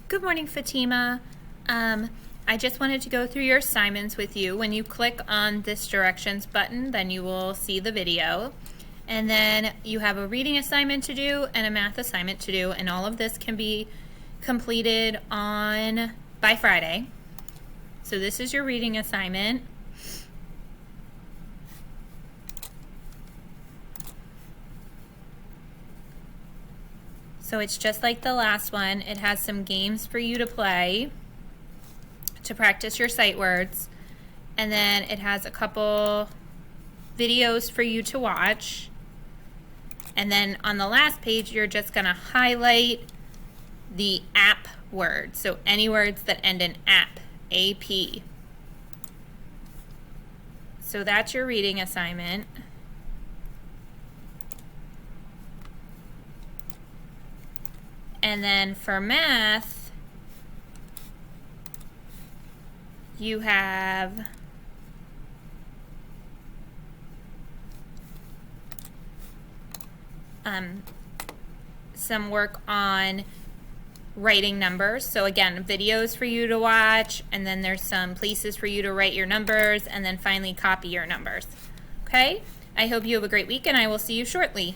Good morning, Fatima. I just wanted to go through your assignments with you. When you click on this directions button, then you will see the video. And then you have a reading assignment to do and a math assignment to do, and all of this can be completed by Friday. So this is your reading assignment. So it's just like the last one. It has some games for you to play to practice your sight words. And then it has a couple videos for you to watch. And then on the last page, you're just gonna highlight the app words. So any words that end in app, AP. So that's your reading assignment. And then for math, you have some work on writing numbers. So again, videos for you to watch, and then there's some places for you to write your numbers, and then finally copy your numbers. Okay? I hope you have a great week, and I will see you shortly.